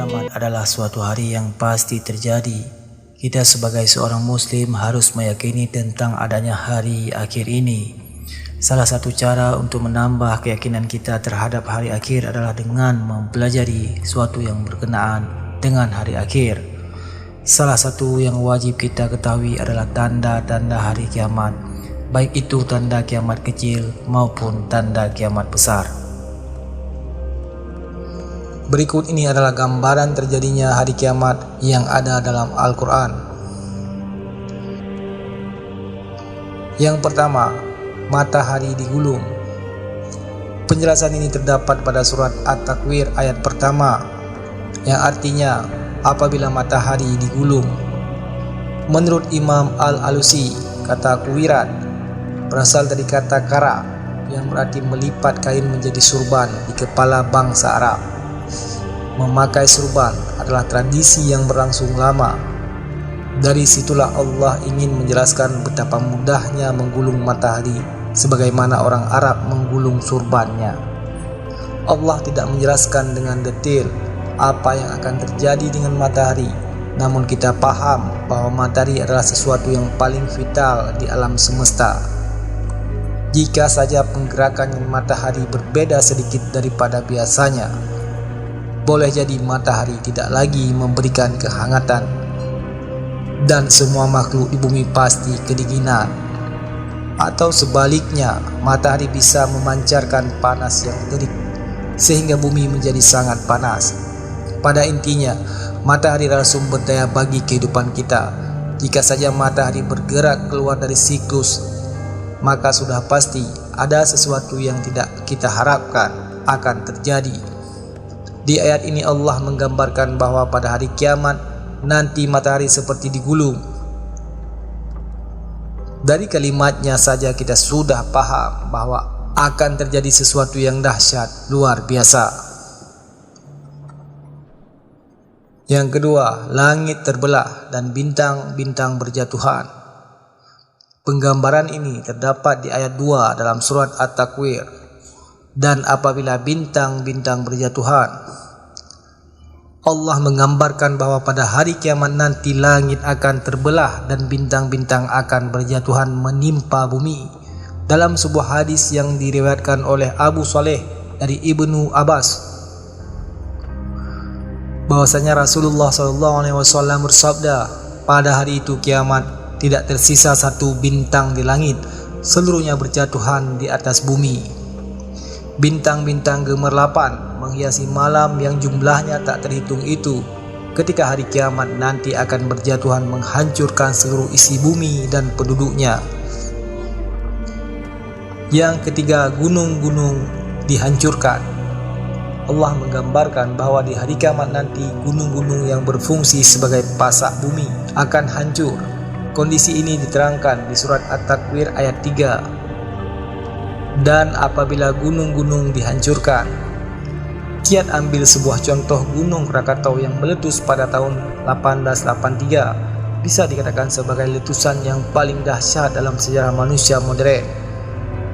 kiamat adalah suatu hari yang pasti terjadi. Kita sebagai seorang muslim harus meyakini tentang adanya hari akhir ini. Salah satu cara untuk menambah keyakinan kita terhadap hari akhir adalah dengan mempelajari sesuatu yang berkenaan dengan hari akhir. Salah satu yang wajib kita ketahui adalah tanda-tanda hari kiamat, baik itu tanda kiamat kecil maupun tanda kiamat besar. Berikut ini adalah gambaran terjadinya hari kiamat yang ada dalam Al-Quran. Yang pertama, matahari digulung. Penjelasan ini terdapat pada surat At-Takwir ayat pertama, yang artinya apabila matahari digulung. Menurut Imam Al-Alusi, kata kuwirat berasal dari kata kara yang berarti melipat kain menjadi surban di kepala bangsa Arab. Memakai surban adalah tradisi yang berlangsung lama. Dari situlah Allah ingin menjelaskan betapa mudahnya menggulung matahari sebagaimana orang Arab menggulung surbannya. Allah tidak menjelaskan dengan detail apa yang akan terjadi dengan matahari, namun kita paham bahwa matahari adalah sesuatu yang paling vital di alam semesta. Jika saja penggerakan matahari berbeda sedikit daripada biasanya, boleh jadi matahari tidak lagi memberikan kehangatan dan semua makhluk di bumi pasti kedinginan. Atau sebaliknya, matahari bisa memancarkan panas yang terik sehingga bumi menjadi sangat panas. Pada intinya, matahari adalah sumber daya bagi kehidupan kita. Jika saja matahari bergerak keluar dari siklus, maka sudah pasti ada sesuatu yang tidak kita harapkan akan terjadi. Di ayat ini Allah menggambarkan bahwa pada hari kiamat nanti matahari seperti digulung. Dari kalimatnya saja kita sudah paham bahwa akan terjadi sesuatu yang dahsyat luar biasa. Yang kedua, langit terbelah dan bintang-bintang berjatuhan. Penggambaran ini terdapat di ayat 2 dalam surat At-Takwir. Dan apabila bintang-bintang berjatuhan, Allah menggambarkan bahwa pada hari kiamat nanti langit akan terbelah dan bintang-bintang akan berjatuhan menimpa bumi. Dalam sebuah hadis yang diriwayatkan oleh Abu Saleh dari Ibnu Abbas, bahwasanya Rasulullah SAW bersabda, pada hari itu kiamat tidak tersisa satu bintang di langit, seluruhnya berjatuhan di atas bumi. Bintang-bintang gemerlapan menghiasi malam yang jumlahnya tak terhitung itu. Ketika hari kiamat nanti akan berjatuhan menghancurkan seluruh isi bumi dan penduduknya. Yang ketiga, gunung-gunung dihancurkan. Allah menggambarkan bahwa di hari kiamat nanti gunung-gunung yang berfungsi sebagai pasak bumi akan hancur. Kondisi ini diterangkan di surat At-Takwir ayat 3. Dan apabila gunung-gunung dihancurkan, kiat ambil sebuah contoh gunung Krakatau yang meletus pada tahun 1883, bisa dikatakan sebagai letusan yang paling dahsyat dalam sejarah manusia modern.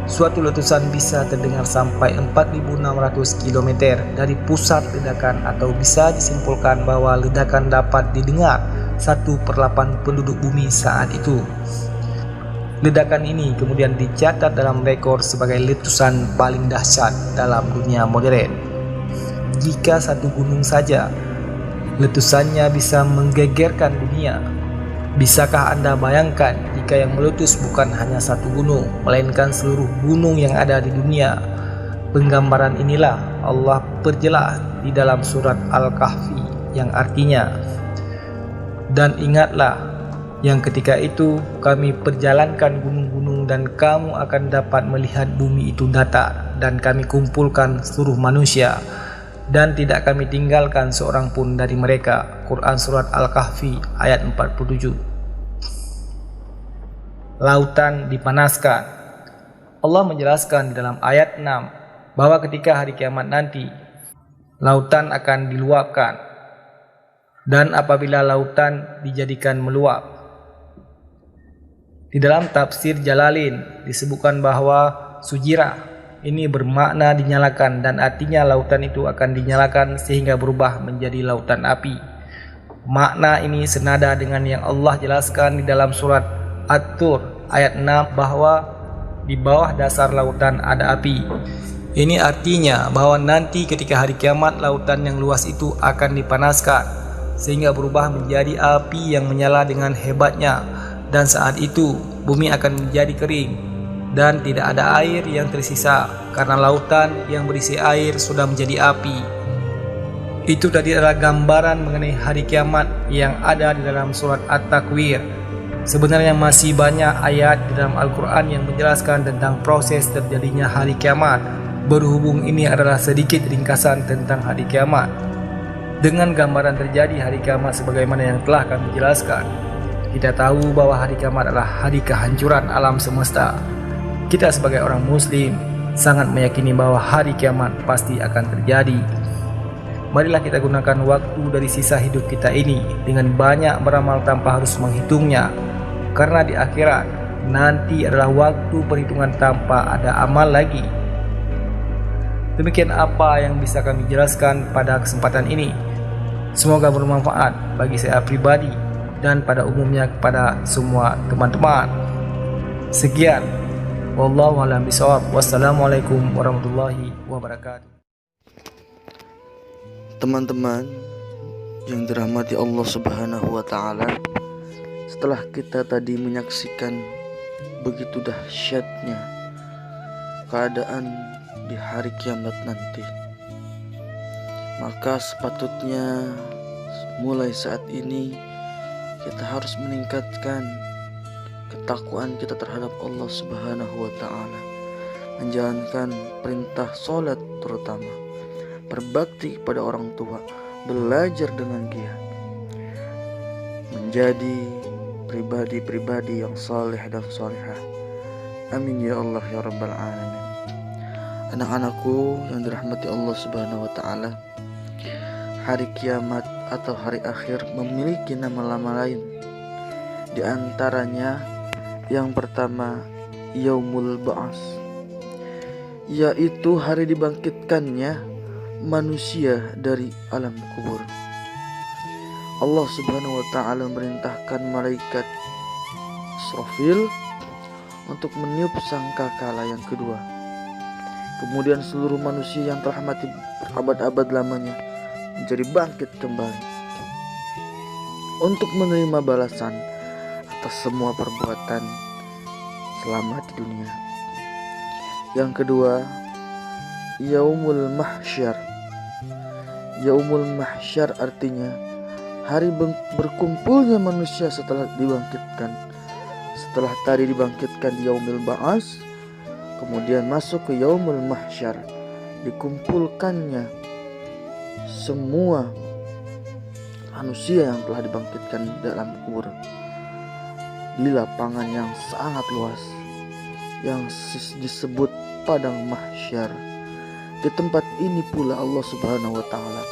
Suatu letusan bisa terdengar sampai 4.600 km dari pusat ledakan, atau bisa disimpulkan bahwa ledakan dapat didengar 1/8 penduduk bumi saat itu. Ledakan ini kemudian dicatat dalam rekor sebagai letusan paling dahsyat dalam dunia modern. Jika satu gunung saja letusannya bisa menggegerkan dunia, bisakah Anda bayangkan jika yang meletus bukan hanya satu gunung, melainkan seluruh gunung yang ada di dunia? Penggambaran inilah Allah perjelas di dalam surat Al-Kahfi yang artinya, dan ingatlah yang ketika itu kami perjalankan gunung-gunung dan kamu akan dapat melihat bumi itu datar, dan kami kumpulkan seluruh manusia dan tidak kami tinggalkan seorang pun dari mereka. Quran surat Al-Kahfi ayat 47. Lautan dipanaskan. Allah menjelaskan di dalam ayat 6 bahwa ketika hari kiamat nanti lautan akan diluapkan, dan apabila lautan dijadikan meluap. Di dalam tafsir Jalalain disebutkan bahwa sujirah ini bermakna dinyalakan, dan artinya lautan itu akan dinyalakan sehingga berubah menjadi lautan api. Makna ini senada dengan yang Allah jelaskan di dalam surat At-Tur ayat 6 bahwa di bawah dasar lautan ada api. Ini artinya bahwa nanti ketika hari kiamat lautan yang luas itu akan dipanaskan sehingga berubah menjadi api yang menyala dengan hebatnya, dan saat itu bumi akan menjadi kering dan tidak ada air yang tersisa karena lautan yang berisi air sudah menjadi api. Itu tadi adalah gambaran mengenai hari kiamat yang ada di dalam surat At-Takwir. Sebenarnya masih banyak ayat di dalam Al-Quran yang menjelaskan tentang proses terjadinya hari kiamat. Berhubung ini adalah sedikit ringkasan tentang hari kiamat, dengan gambaran terjadi hari kiamat sebagaimana yang telah kami jelaskan, kita tahu bahwa hari kiamat adalah hari kehancuran alam semesta. Kita sebagai orang muslim sangat meyakini bahwa hari kiamat pasti akan terjadi. Marilah kita gunakan waktu dari sisa hidup kita ini dengan banyak beramal tanpa harus menghitungnya, karena di akhirat nanti adalah waktu perhitungan tanpa ada amal lagi. Demikian apa yang bisa kami jelaskan pada kesempatan ini. Semoga bermanfaat bagi saya pribadi dan pada umumnya kepada semua teman-teman. Sekian, wallahu a'lam bishawab. Wassalamualaikum warahmatullahi wabarakatuh. Teman-teman yang dirahmati Allah Subhanahu wa taala, setelah kita tadi menyaksikan begitu dahsyatnya keadaan di hari kiamat nanti, maka sepatutnya mulai saat ini kita harus meningkatkan ketakwaan kita terhadap Allah Subhanahu wa taala, menjalankan perintah sholat terutama, berbakti kepada orang tua, belajar dengan giat, menjadi pribadi-pribadi yang saleh dan salihah. Amin ya Allah ya Rabbal Alamin. Anak-anakku yang dirahmati Allah Subhanahu wa taala, hari kiamat atau hari akhir memiliki nama-nama lain. Di antaranya yang pertama Yaumul Ba'ats, yaitu hari dibangkitkannya manusia dari alam kubur. Allah Subhanahu wa taala memerintahkan malaikat Israfil untuk meniup sangkakala yang kedua. Kemudian seluruh manusia yang telah mati berabad-abad lamanya menjadi bangkit kembali untuk menerima balasan atas semua perbuatan selama di dunia. Yang kedua, Yaumul Mahsyar. Yaumul Mahsyar artinya hari berkumpulnya manusia setelah dibangkitkan. Setelah tadi dibangkitkan di Yaumul Ba'ats, kemudian masuk ke Yaumul Mahsyar, dikumpulkannya semua manusia yang telah dibangkitkan dalam kubur di lapangan yang sangat luas yang disebut Padang Mahsyar. Di tempat ini pula Allah Subhanahu wa taala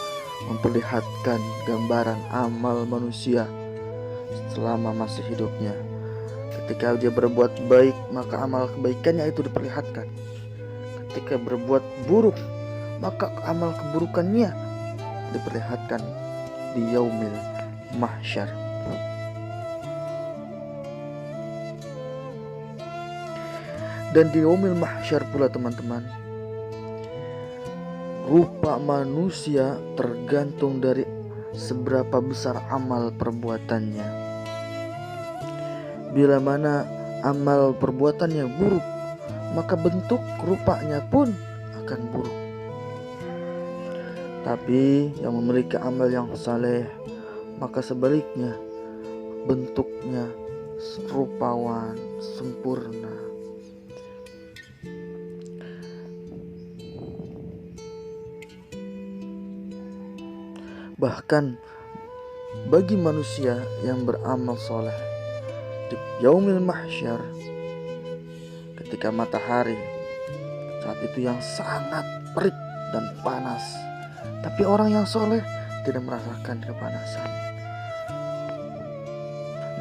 memperlihatkan gambaran amal manusia selama masih hidupnya. Ketika dia berbuat baik, maka amal kebaikannya itu diperlihatkan. Ketika berbuat buruk, maka amal keburukannya diperlihatkan di Yaumil Mahsyar. Dan di Yaumil Mahsyar pula teman-teman, rupa manusia tergantung dari seberapa besar amal perbuatannya. Bila mana amal perbuatannya buruk, maka bentuk rupanya pun akan buruk. Tapi yang memiliki amal yang saleh, maka sebaliknya bentuknya rupawan, sempurna. Bahkan bagi manusia yang beramal soleh, di Yaumil Mahsyar, ketika matahari saat itu yang sangat terik dan panas, tapi orang yang soleh tidak merasakan kepanasan.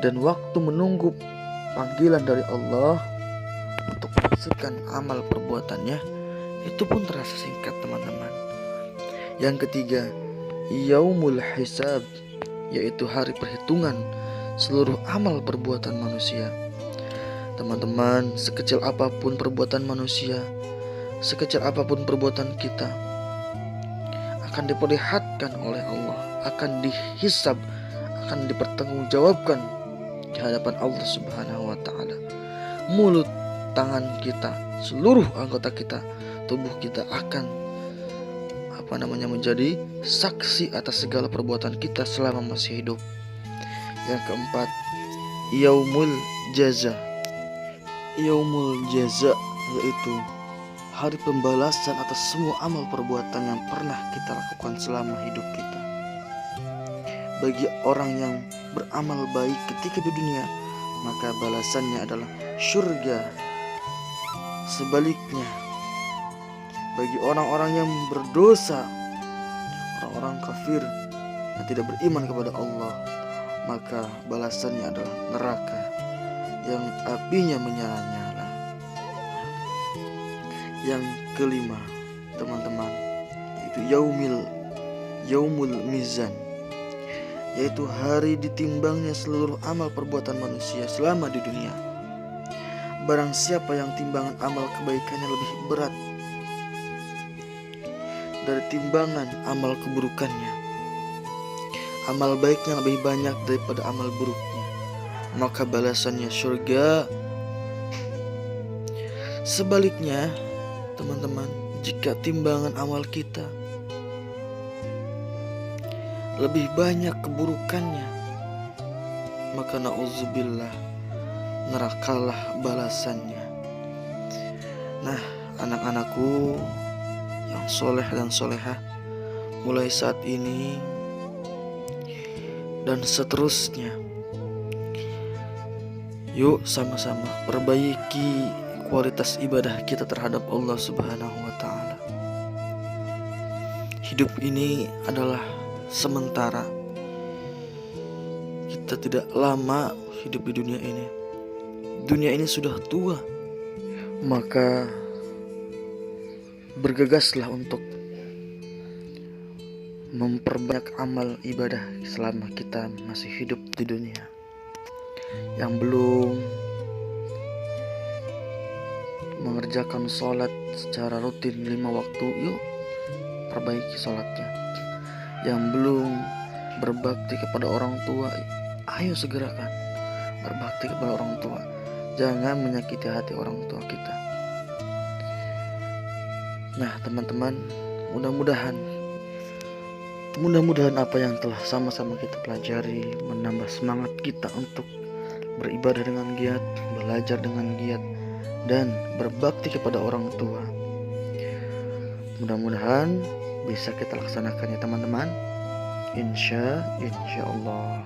Dan waktu menunggu panggilan dari Allah untuk menyaksikan amal perbuatannya, itu pun terasa singkat teman-teman. Yang ketiga, yaumul hisab, yaitu hari perhitungan seluruh amal perbuatan manusia. Teman-teman, sekecil apapun perbuatan manusia, sekecil apapun perbuatan kita, akan diperlihatkan oleh Allah, akan dihisab, akan dipertanggungjawabkan di hadapan Allah Subhanahu wa taala. Mulut, tangan kita, seluruh anggota kita, tubuh kita akan menjadi saksi atas segala perbuatan kita selama masih hidup. Yang keempat, yaumul jaza. Yaumul jaza yaitu hari pembalasan atas semua amal perbuatan yang pernah kita lakukan selama hidup kita. Bagi orang yang beramal baik ketika di dunia, maka balasannya adalah surga. Sebaliknya, bagi orang-orang yang berdosa, orang-orang kafir yang tidak beriman kepada Allah, maka balasannya adalah neraka yang apinya menyala-nyala. Yang kelima, teman-teman, yaitu yaumul mizan, yaitu hari ditimbangnya seluruh amal perbuatan manusia selama di dunia. Barang siapa yang timbangan amal kebaikannya lebih berat dari timbangan amal keburukannya, amal baiknya lebih banyak daripada amal buruknya, maka balasannya surga. Sebaliknya, teman-teman, jika timbangan amal kita lebih banyak keburukannya, maka na'udzubillah, nerakalah balasannya. Nah, anak-anakku yang soleh dan solehah, mulai saat ini dan seterusnya, yuk sama-sama perbaiki kualitas ibadah kita terhadap Allah Subhanahu wa ta'ala. Hidup ini adalah sementara. Kita tidak lama hidup di dunia ini. Dunia ini sudah tua. Maka bergegaslah untuk memperbanyak amal ibadah selama kita masih hidup di dunia. Yang belum mengerjakan sholat secara rutin 5 waktu, yuk perbaiki sholatnya. Yang belum berbakti kepada orang tua, ayo segerakan berbakti kepada orang tua. Jangan menyakiti hati orang tua kita. Nah teman-teman, mudah-mudahan apa yang telah sama-sama kita pelajari menambah semangat kita untuk beribadah dengan giat, belajar dengan giat, dan berbakti kepada orang tua. Mudah-mudahan bisa kita laksanakan ya teman-teman. Insya Allah.